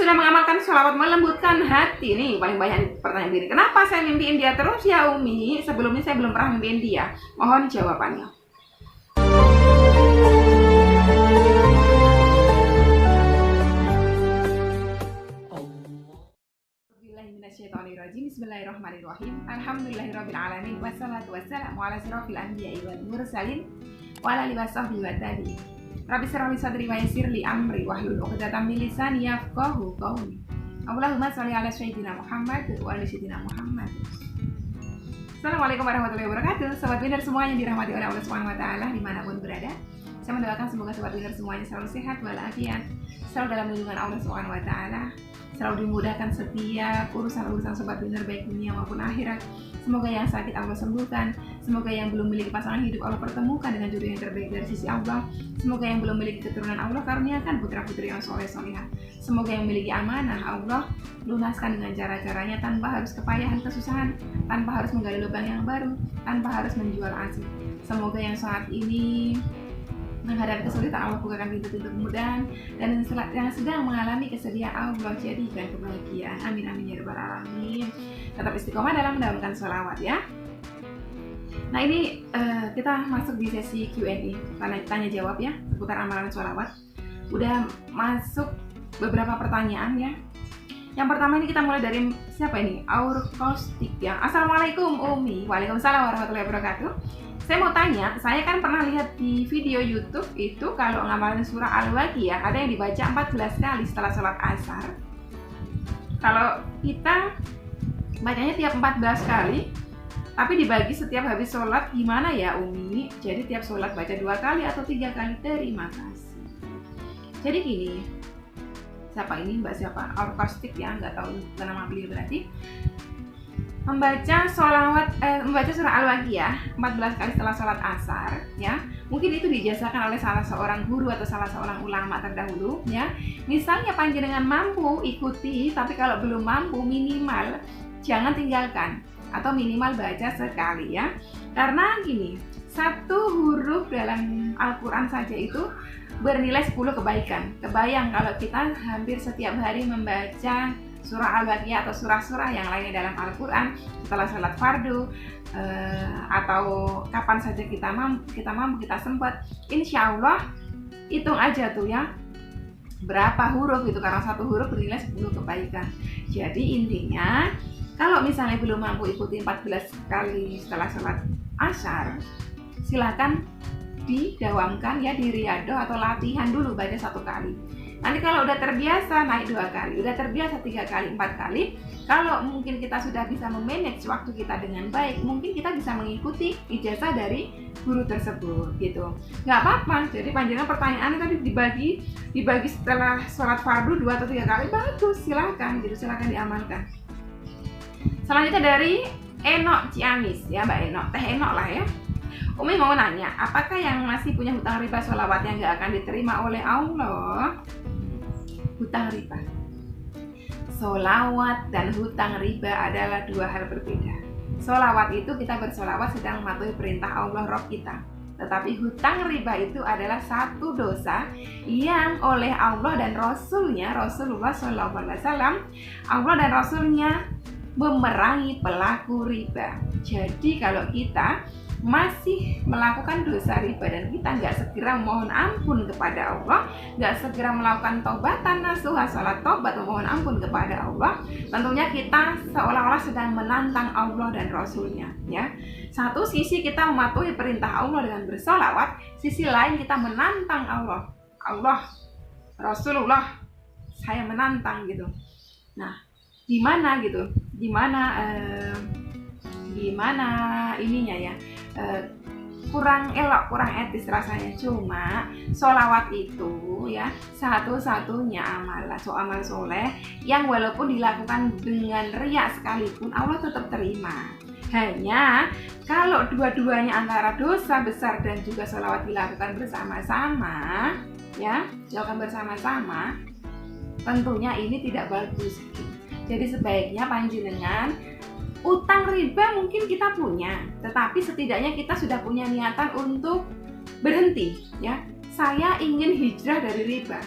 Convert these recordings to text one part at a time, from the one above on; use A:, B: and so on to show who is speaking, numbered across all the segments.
A: sudah mengamalkan sholawat melembutkan hati? Nih paling banyak pertanyaan begini. Kenapa saya mimpiin dia terus ya Umi? Sebelumnya saya belum pernah mimpiin dia. Mohon jawabannya. Bismillahirrahmanirrahim. Alhamdulillahirrabbilalamin. Wassalatu wassalamu ala asyrofil anbiya'i wal mursalin wa ala alihi wasahbihi wa tabi'in. Rabbi shrah li sadri wa yassir li amri wahlul 'uqdatam min lisani yafqahu qawli. Allahumma shalli ala sayyidina Muhammad wa ala sayyidina Muhammad. Assalamualaikum warahmatullahi wabarakatuh. Sobat Winner semuanya dirahmati oleh Allah Subhanahu wa taala dimanapun berada. Saya mendoakan semoga sobat Winner semuanya selalu sehat walafiat, selalu dalam lindungan Allah Subhanahu wa taala, selalu dimudahkan setiap urusan-urusan sobat Winner baik dunia maupun akhirat. Semoga yang sakit Allah sembuhkan, semoga yang belum memiliki pasangan hidup Allah pertemukan dengan jodoh yang terbaik dari sisi Allah. Semoga yang belum memiliki keturunan Allah karuniakan putra-putri yang soleh-solehah. Semoga yang memiliki amanah Allah lunaskan dengan cara-caranya tanpa harus kepayahan kesusahan, tanpa harus menggali lubang yang baru, tanpa harus menjual aset. Semoga yang saat ini menghadapi kesulitan Allah bukakan pintu-pintu kemudahan, dan yang sedang mengalami kesedihan Allah jadikan kebahagiaan. Amin amin ya rabbal alamin. Tetap istiqomah dalam mendapatkan sholawat ya. Nah ini kita masuk di sesi Q&A, tanya jawab ya seputar amalan sholawat. Udah masuk beberapa pertanyaan ya. Yang pertama ini kita mulai dari siapa ini? Aurkostik ya. Assalamualaikum Umi. Waalaikumsalam warahmatullahi wabarakatuh. Saya mau tanya, saya kan pernah lihat di video YouTube itu kalau ngamalin surah Al-Waqiah ada yang dibaca 14 kali setelah sholat asar. Kalau kita bacanya tiap 14 kali, tapi dibagi setiap habis sholat, gimana ya Umi? Jadi tiap sholat baca 2 kali atau 3 kali? Terima kasih. Jadi gini, siapa ini? Mbak siapa? Aurkostik ya, nggak tahu nama beliau berarti. Membaca surah Al-Waqiah 14 kali setelah sholat asar ya. Mungkin itu dijazakan oleh salah seorang guru atau salah seorang ulama terdahulu ya. Misalnya panjenengan mampu ikuti, tapi kalau belum mampu minimal jangan tinggalkan atau minimal baca sekali ya. Karena gini, satu huruf dalam Al-Quran saja itu bernilai 10 kebaikan. Kebayang kalau kita hampir setiap hari membaca surah Al-Waqiah atau surah-surah yang lainnya dalam Al-Quran setelah sholat fardu atau kapan saja kita mampu kita sempat, insya Allah hitung aja tuh ya berapa huruf itu, karena satu huruf bernilai 10 kebaikan. Jadi intinya kalau misalnya belum mampu ikuti 14 kali setelah sholat asar, silakan didawamkan ya, di riyadhah atau latihan dulu baca 1 kali. Nanti kalau udah terbiasa naik 2 kali, udah terbiasa 3 kali, 4 kali. Kalau mungkin kita sudah bisa memanage waktu kita dengan baik, mungkin kita bisa mengikuti ijazah dari guru tersebut gitu. Nggak apa-apa. Jadi panjenengan pertanyaannya tadi dibagi setelah sholat fardu 2 atau 3 kali, bagus, silakan gitu, silakan diamalkan. Selanjutnya dari Enok Ciamis ya, Mbak Enok, Teh Enok lah ya. Umi mau nanya, apakah yang masih punya hutang riba sholawatnya nggak akan diterima oleh Allah? Hutang riba, sholawat dan hutang riba adalah 2 hal berbeda. Sholawat itu kita bersolawat sedang mematuhi perintah Allah Rabb kita. Tetapi hutang riba itu adalah satu dosa yang oleh Allah dan Rasulnya, Rasulullah SAW, Allah dan Rasulnya memerangi pelaku riba. Jadi kalau kita masih melakukan dosa riba dan kita nggak segera mohon ampun kepada Allah, nggak segera melakukan taubatan nasuha, salat taubat memohon ampun kepada Allah, tentunya kita seolah-olah sedang menantang Allah dan Rasulnya ya. Satu sisi kita mematuhi perintah Allah dengan bersolawat, sisi lain kita menantang Allah, Rasulullah, saya menantang gitu. Nah, gimana gitu, gimana ininya ya, kurang elok, kurang etis rasanya. Cuma sholawat itu ya satu-satunya amal soleh yang walaupun dilakukan dengan riya sekalipun Allah tetap terima. Hanya kalau dua-duanya antara dosa besar dan juga sholawat dilakukan bersama-sama ya, tentunya ini tidak bagus. Jadi sebaiknya panjenengan, utang riba mungkin kita punya, tetapi setidaknya kita sudah punya niatan untuk berhenti ya. Saya ingin hijrah dari riba.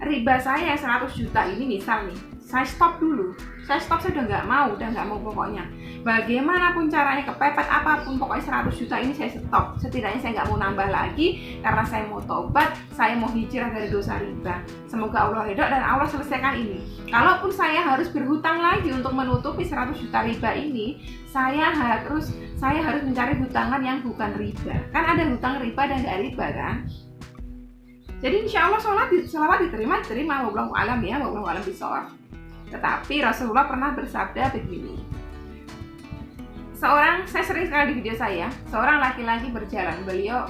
A: riba saya 100 juta ini misal nih, saya stop dulu. Saya udah nggak mau pokoknya. Bagaimanapun caranya, kepepet apapun, pokoknya 100 juta ini saya stop. Setidaknya saya nggak mau nambah lagi, karena saya mau tobat, saya mau hijrah dari dosa riba. Semoga Allah ridho dan Allah selesaikan ini. Kalaupun saya harus berhutang lagi untuk menutupi 100 juta riba ini, saya harus mencari hutangan yang bukan riba. Kan ada hutang riba dan nggak riba kan? Jadi insya Allah sholawat diterima, wallahu alam ya, wallahu alam bishawab. Tetapi Rasulullah pernah bersabda begini. Saya sering sekali di video saya, seorang laki-laki berjalan, beliau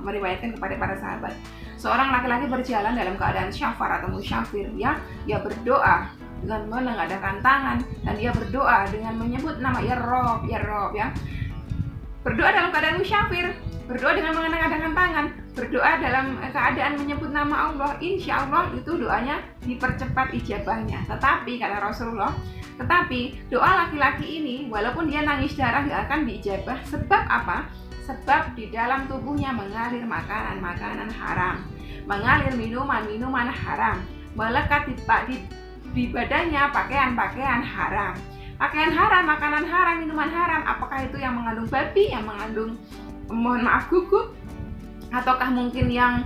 A: meriwayatkan kepada para sahabat. Seorang laki-laki berjalan dalam keadaan syafar atau musyafir, ya, dia berdoa dengan menengadahkan tangan dan dia berdoa dengan menyebut nama ya Rob, ya. Berdoa dalam keadaan musyafir, berdoa dengan menengadahkan tangan, berdoa dalam keadaan menyebut nama Allah, insya Allah itu doanya dipercepat ijabahnya. Tetapi kata Rasulullah, doa laki-laki ini walaupun dia nangis darah gak akan diijabah. Sebab apa? Sebab di dalam tubuhnya mengalir makanan haram, mengalir minuman haram, melekat di badannya pakaian haram. Pakaian haram, makanan haram, minuman haram. Apakah itu yang mengandung babi, yang mengandung guguk, ataukah mungkin yang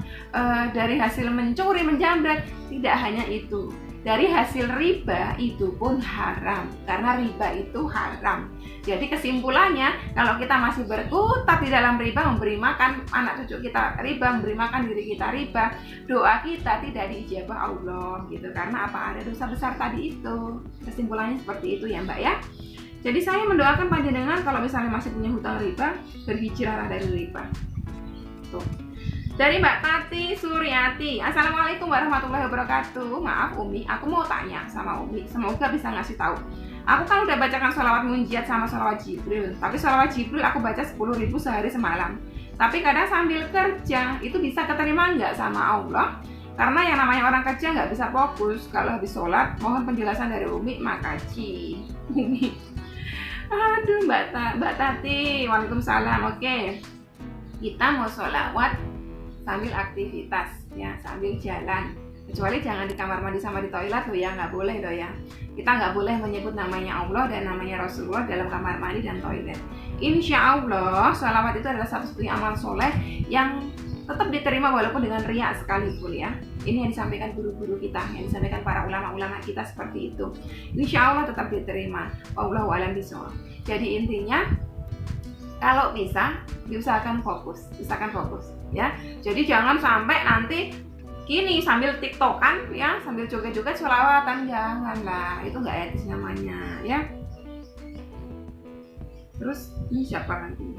A: dari hasil mencuri, menjambret? Tidak hanya itu, dari hasil riba itu pun haram, karena riba itu haram. Jadi kesimpulannya, kalau kita masih berkutat di dalam riba, memberi makan anak cucu kita riba, memberi makan diri kita riba, doa kita tidak diijabah Allah gitu. Karena apa? Ada dosa besar tadi itu. Kesimpulannya seperti itu ya Mbak ya. Jadi saya mendoakan panjenengan kalau misalnya masih punya hutang riba, berhijrahlah dari riba. Tuh. Dari Mbak Tati Suryati, Assalamualaikum warahmatullahi wabarakatuh. Maaf Umi, aku mau tanya sama Umi, semoga bisa ngasih tahu. Aku kan udah bacakan sholawat munjiat sama sholawat Jibril, tapi sholawat Jibril aku baca 10.000 sehari semalam. Tapi kadang sambil kerja, itu bisa keterima nggak sama Allah? Karena yang namanya orang kerja nggak bisa fokus kalau habis sholat. Mohon penjelasan dari Umi, makasih. Umi, aduh Mbak Tati, waalaikumsalam. Oke, kita mau sholawat sambil aktivitas ya, sambil jalan, kecuali jangan di kamar mandi sama di toilet loh ya, nggak boleh loh ya. Kita nggak boleh menyebut namanya Allah dan namanya Rasulullah dalam kamar mandi dan toilet. Insya Allah sholawat itu adalah satu-satunya amal soleh yang tetap diterima walaupun dengan riya sekalipun ya. Ini yang disampaikan guru-guru kita, yang disampaikan para ulama-ulama kita seperti itu. Insya Allah tetap diterima. Wallahu a'lam bishawab. Jadi intinya, kalau bisa diusahakan fokus ya. Jadi jangan sampai nanti gini sambil tiktokan ya, sambil joget-joget sholawatan, janganlah, itu nggak etis namanya ya. Terus ini siapa lagi?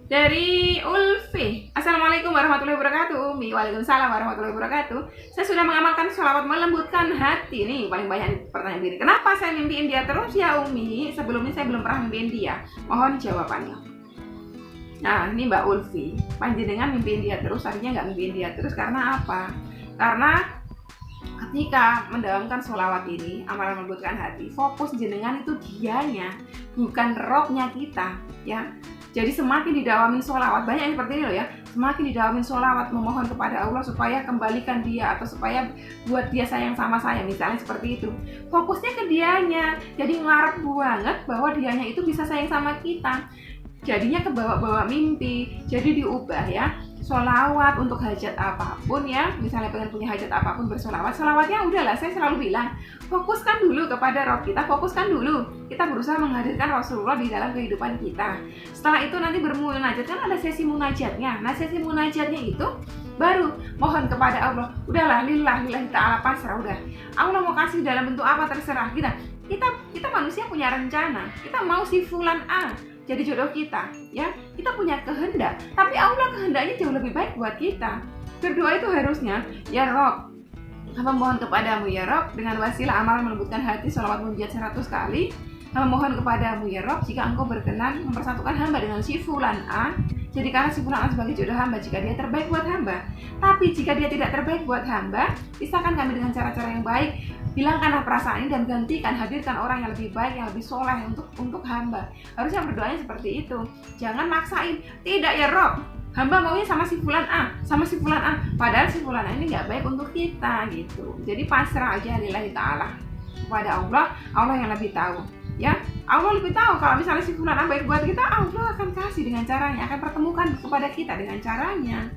A: Dari Ulfi, Assalamualaikum warahmatullahi wabarakatuh. Umi, waalaikumsalam warahmatullahi wabarakatuh. Saya sudah mengamalkan sholawat melembutkan hati. Nih paling banyak pertanyaan ini, kenapa saya mimpiin dia terus ya Umi? Sebelumnya saya belum pernah mimpiin dia. Mohon jawabannya. Nah ini Mbak Ulfi, panjenengan mimpiin dia terus, artinya nggak mimpiin dia terus karena apa? Karena ketika mendawamkan sholawat ini, amalan melembutkan hati, fokus jenengan itu dianya, bukan robnya kita ya. Jadi semakin didawamin sholawat, banyak yang seperti ini loh ya, semakin didawamin sholawat memohon kepada Allah supaya kembalikan dia atau supaya buat dia sayang sama saya, misalnya seperti itu. Fokusnya ke dianya, jadi ngarep banget bahwa dianya itu bisa sayang sama kita. Jadinya kebawa-bawa mimpi, jadi diubah ya. Sholawat untuk hajat apapun ya, misalnya pengen punya hajat apapun bersolawat, sholawatnya udahlah, saya selalu bilang fokuskan dulu kepada Rob kita, fokuskan dulu, kita berusaha menghadirkan Rasulullah di dalam kehidupan kita. Setelah itu nanti bermunajat, kan ada sesi munajatnya. Nah sesi munajatnya itu baru mohon kepada Allah, udahlah lillahi ta'ala pasrah, udah Allah mau kasih dalam bentuk apa terserah kita manusia punya rencana, kita mau si fulan A jadi jodoh kita ya, kita punya kehendak, tapi Allah kehendaknya jauh lebih baik buat kita. Berdoa itu harusnya ya Rob, hamba mohon kepadamu ya Rob, dengan wasilah amalan melembutkan hati sholawat munjiat 100 kali, hamba mohon kepadamu ya Rob, jika engkau berkenan mempersatukan hamba dengan si fulan A, jadikanlah si fulan A sebagai jodoh hamba jika dia terbaik buat hamba. Tapi jika dia tidak terbaik buat hamba, pisahkan kami dengan cara-cara yang baik, hilangkanlah perasaan ini dan gantikan, hadirkan orang yang lebih baik, yang lebih soleh untuk hamba. Harusnya berdoanya seperti itu. Jangan maksain, tidak ya Rob, hamba maunya sama si fulan A, padahal si fulan A ini nggak baik untuk kita gitu. Jadi pasrah aja lillahi ta'ala kepada Allah yang lebih tahu ya. Allah lebih tahu kalau misalnya si fulan A baik buat kita, Allah akan kasih dengan caranya, akan pertemukan kepada kita dengan caranya.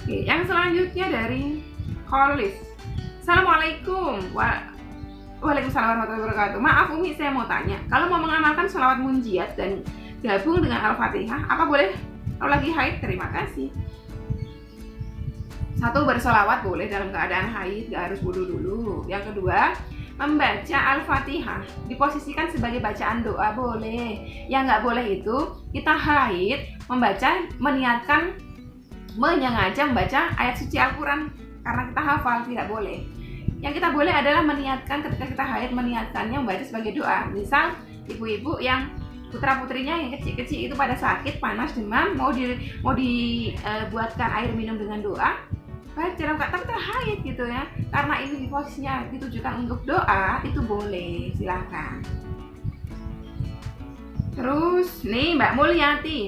A: Oke, yang selanjutnya dari Kholis. Assalamualaikum. Waalaikumsalam warahmatullahi wabarakatuh. Maaf Umi, saya mau tanya, kalau mau mengamalkan sholawat munjiat dan gabung dengan Al-Fatihah, apa boleh kalau lagi haid? Terima kasih. Satu, bersolawat boleh dalam keadaan haid, gak harus wudu dulu. Yang kedua, membaca Al-Fatihah diposisikan sebagai bacaan doa boleh. Yang nggak boleh itu kita haid meniatkan menyengaja membaca ayat suci Al-Quran karena kita hafal, tidak boleh. Yang kita boleh adalah meniatkan ketika kita haid, meniatkannya membaca sebagai doa. Misal ibu-ibu yang putra-putrinya yang kecil-kecil itu pada sakit, panas, demam, mau dibuatkan air minum dengan doa, baca dalam kata kita haid gitu ya. Karena ini posisinya ditujukan untuk doa, itu boleh, silahkan. Terus nih Mbak Mulyati.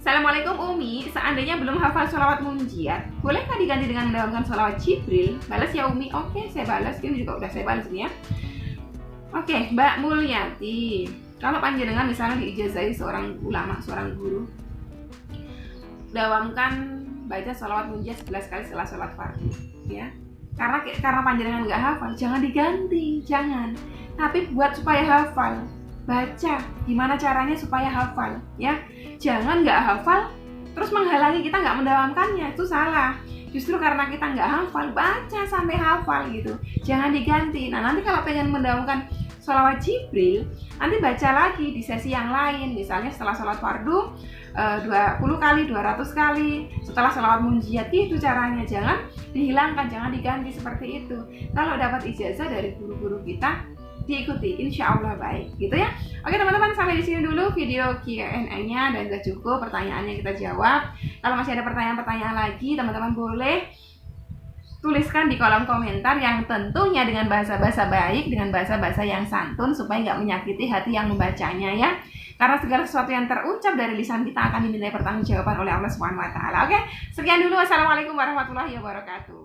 A: Assalamualaikum Umi, seandainya belum hafal sholawat munjiat, bolehkah diganti dengan mendawamkan sholawat Jibril? Balas ya Umi. Oke, saya balas. Ini juga udah saya balas ini ya. Oke, Mbak Mulyati, kalau panjenengan misalnya diijazahi seorang ulama, seorang guru, dawamkan baca sholawat munjiat 11 kali setelah sholat fardu ya. Karena panjenengan nggak hafal, jangan diganti, jangan. Tapi buat supaya hafal, baca gimana caranya supaya hafal ya. Jangan nggak hafal terus menghalangi kita nggak mendawamkannya, itu salah. Justru karena kita nggak hafal, baca sampai hafal gitu, jangan diganti. Nah nanti kalau pengen mendawamkan sholawat Jibril, nanti baca lagi di sesi yang lain. Misalnya setelah sholat fardu 20 kali, 200 kali, setelah sholawat munjiat, gitu caranya. Jangan dihilangkan, jangan diganti seperti itu. Kalau dapat ijazah dari guru-guru kita, diikuti, insya Allah baik gitu ya. Oke teman-teman, sampai di sini dulu video Q&A-nya dan sudah cukup pertanyaannya kita jawab. Kalau masih ada pertanyaan-pertanyaan lagi, teman-teman boleh tuliskan di kolom komentar yang tentunya dengan bahasa-bahasa baik, dengan bahasa-bahasa yang santun supaya nggak menyakiti hati yang membacanya ya. Karena segala sesuatu yang terucap dari lisan kita akan dimintai pertanggungjawaban oleh Allah Subhanahu wa taala. Oke, sekian dulu. Wassalamualaikum warahmatullahi wabarakatuh.